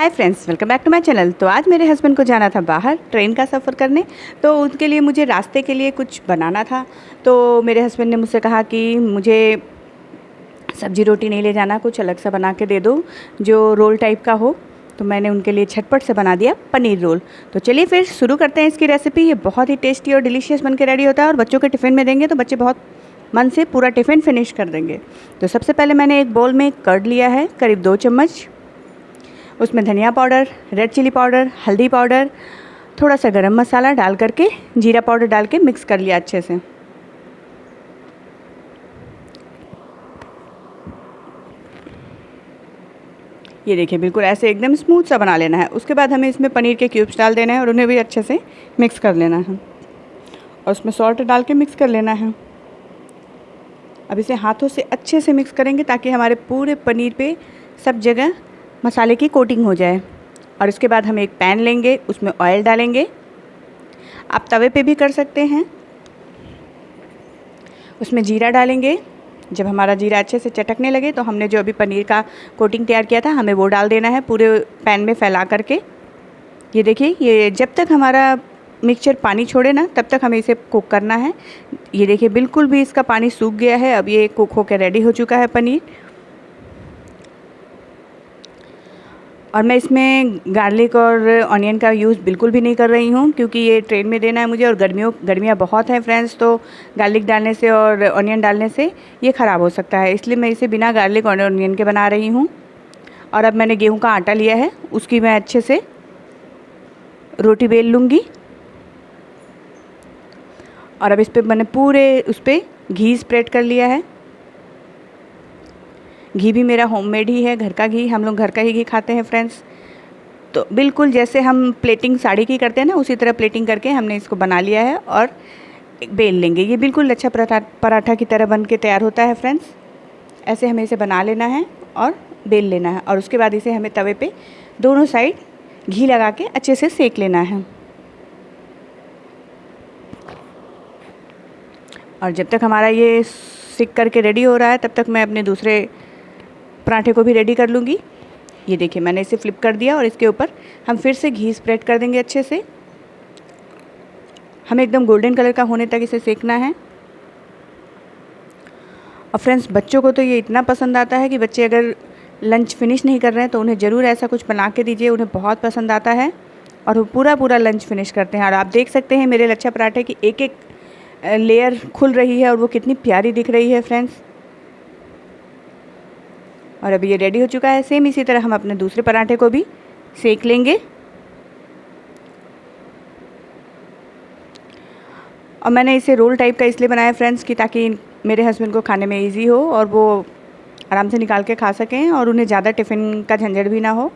Hi friends, welcome back to my channel. तो आज मेरे हस्बैंड को जाना था बाहर ट्रेन का सफ़र करने, तो उनके लिए मुझे रास्ते के लिए कुछ बनाना था। तो मेरे हस्बैंड ने मुझसे कहा कि मुझे सब्जी रोटी नहीं ले जाना, कुछ अलग सा बना के दे दो जो रोल टाइप का हो। तो मैंने उनके लिए झटपट से बना दिया पनीर रोल। तो चलिए फिर शुरू करते हैं इसकी रेसिपी। ये बहुत ही टेस्टी और डिलीशियस बन के रेडी होता है और बच्चों के टिफ़िन में देंगे तो बच्चे बहुत मन से पूरा टिफ़िन फिनिश कर देंगे। तो सबसे पहले मैंने एक बाउल में कर्ड लिया है, करीब 2 चम्मच। उसमें धनिया पाउडर, रेड चिली पाउडर, हल्दी पाउडर, थोड़ा सा गरम मसाला डाल करके, जीरा पाउडर डाल के मिक्स कर लिया अच्छे से। ये देखिए बिल्कुल ऐसे एकदम स्मूथ सा बना लेना है। उसके बाद हमें इसमें पनीर के क्यूब्स डाल देना है और उन्हें भी अच्छे से मिक्स कर लेना है और उसमें सॉल्ट डाल के मिक्स कर लेना है। अब इसे हाथों से अच्छे से मिक्स करेंगे ताकि हमारे पूरे पनीर पे सब जगह मसाले की कोटिंग हो जाए। और इसके बाद हम एक पैन लेंगे, उसमें ऑयल डालेंगे। आप तवे पे भी कर सकते हैं। उसमें जीरा डालेंगे। जब हमारा जीरा अच्छे से चटकने लगे तो हमने जो अभी पनीर का कोटिंग तैयार किया था हमें वो डाल देना है पूरे पैन में फैला करके। ये देखिए, ये जब तक हमारा मिक्सचर पानी छोड़े ना तब तक हमें इसे कुक करना है। ये देखिए बिल्कुल भी इसका पानी सूख गया है। अब ये कुक होकर रेडी हो चुका है पनीर। और मैं इसमें गार्लिक और ऑनियन का यूज़ बिल्कुल भी नहीं कर रही हूँ क्योंकि ये ट्रेन में देना है मुझे और गर्मियाँ बहुत हैं फ्रेंड्स। तो गार्लिक डालने से और ऑनियन डालने से ये ख़राब हो सकता है, इसलिए मैं इसे बिना गार्लिक और ऑनियन के बना रही हूँ। और अब मैंने गेहूँ का आटा लिया है, उसकी मैं अच्छे से रोटी बेल लूँगी। और अब इस पर मैंने पूरे उस पर घी स्प्रेड कर लिया है। घी भी मेरा होममेड ही है, घर का घी। हम लोग घर का ही घी खाते हैं फ्रेंड्स। तो बिल्कुल जैसे हम प्लेटिंग साड़ी की करते हैं ना, उसी तरह प्लेटिंग करके हमने इसको बना लिया है और बेल लेंगे। ये बिल्कुल लच्छा पराठा की तरह बन के तैयार होता है फ्रेंड्स। ऐसे हमें इसे बना लेना है और बेल लेना है। और उसके बाद इसे हमें तवे पे दोनों साइड घी लगा के अच्छे से सेक लेना है। और जब तक हमारा ये सिक करके रेडी हो रहा है तब तक मैं अपने दूसरे पराठे को भी रेडी कर लूँगी। ये देखिए मैंने इसे फ्लिप कर दिया और इसके ऊपर हम फिर से घी स्प्रेड कर देंगे अच्छे से। हमें एकदम गोल्डन कलर का होने तक इसे सेकना है। और फ्रेंड्स, बच्चों को तो ये इतना पसंद आता है कि बच्चे अगर लंच फिनिश नहीं कर रहे हैं तो उन्हें ज़रूर ऐसा कुछ बना के दीजिए। उन्हें बहुत पसंद आता है और वो पूरा लंच फिनिश करते हैं। और आप देख सकते हैं मेरे लच्छा पराठे की एक एक लेयर खुल रही है और वो कितनी प्यारी दिख रही है फ्रेंड्स। और अभी ये रेडी हो चुका है। सेम इसी तरह हम अपने दूसरे पराठे को भी सेक लेंगे। और मैंने इसे रोल टाइप का इसलिए बनाया फ्रेंड्स कि ताकि मेरे हस्बैंड को खाने में इजी हो और वो आराम से निकाल के खा सकें और उन्हें ज़्यादा टिफ़िन का झंझट भी ना हो।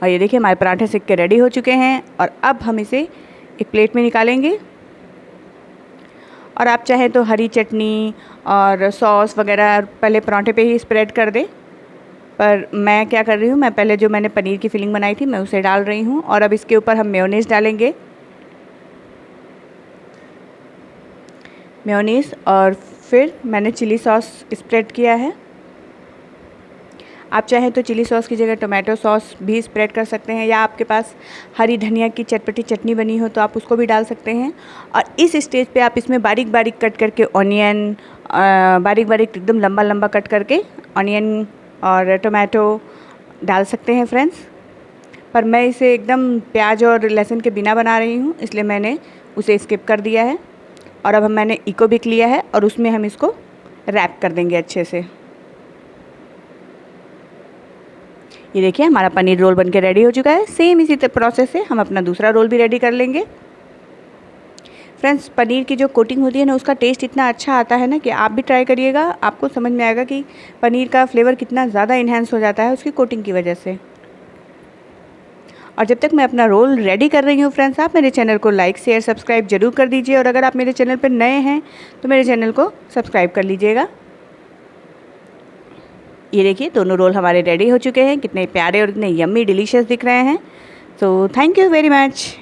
और ये देखिए हमारे पराठे सेक के रेडी हो चुके हैं। और अब हम इसे एक प्लेट में निकालेंगे। और आप चाहें तो हरी चटनी और सॉस वगैरह पहले पराठे पे ही स्प्रेड कर दें, पर मैं क्या कर रही हूँ, मैं पहले जो मैंने पनीर की फिलिंग बनाई थी मैं उसे डाल रही हूँ। और अब इसके ऊपर हम मेयोनीज़ डालेंगे। मेयोनीज़ और फिर मैंने चिली सॉस स्प्रेड किया है। आप चाहें तो चिली सॉस की जगह टोमेटो सॉस भी स्प्रेड कर सकते हैं, या आपके पास हरी धनिया की चटपटी चटनी बनी हो तो आप उसको भी डाल सकते हैं। और इस स्टेज पे आप इसमें बारीक बारीक कट करके ऑनियन, बारीक बारीक एकदम लंबा लंबा कट करके ऑनियन और टोमेटो डाल सकते हैं फ्रेंड्स। पर मैं इसे एकदम प्याज और लहसुन के बिना बना रही हूँ, इसलिए मैंने उसे स्किप कर दिया है। और अब मैंने इकोबिक लिया है और उसमें हम इसको रैप कर देंगे अच्छे से। ये देखिए हमारा पनीर रोल बनके रेडी हो चुका है। सेम इसी प्रोसेस से हम अपना दूसरा रोल भी रेडी कर लेंगे। फ्रेंड्स, पनीर की जो कोटिंग होती है ना उसका टेस्ट इतना अच्छा आता है ना कि आप भी ट्राई करिएगा, आपको समझ में आएगा कि पनीर का फ्लेवर कितना ज़्यादा इन्हेंस हो जाता है उसकी कोटिंग की वजह से। और जब तक मैं अपना रोल रेडी कर रही हूँ फ्रेंड्स, आप मेरे चैनल को लाइक शेयर सब्सक्राइब जरूर कर दीजिए। और अगर आप मेरे चैनल पर नए हैं तो मेरे चैनल को सब्सक्राइब कर लीजिएगा। ये देखिए दोनों रोल हमारे रेडी हो चुके हैं। कितने प्यारे और कितने यम्मी डिलीशियस दिख रहे हैं। So thank you very much.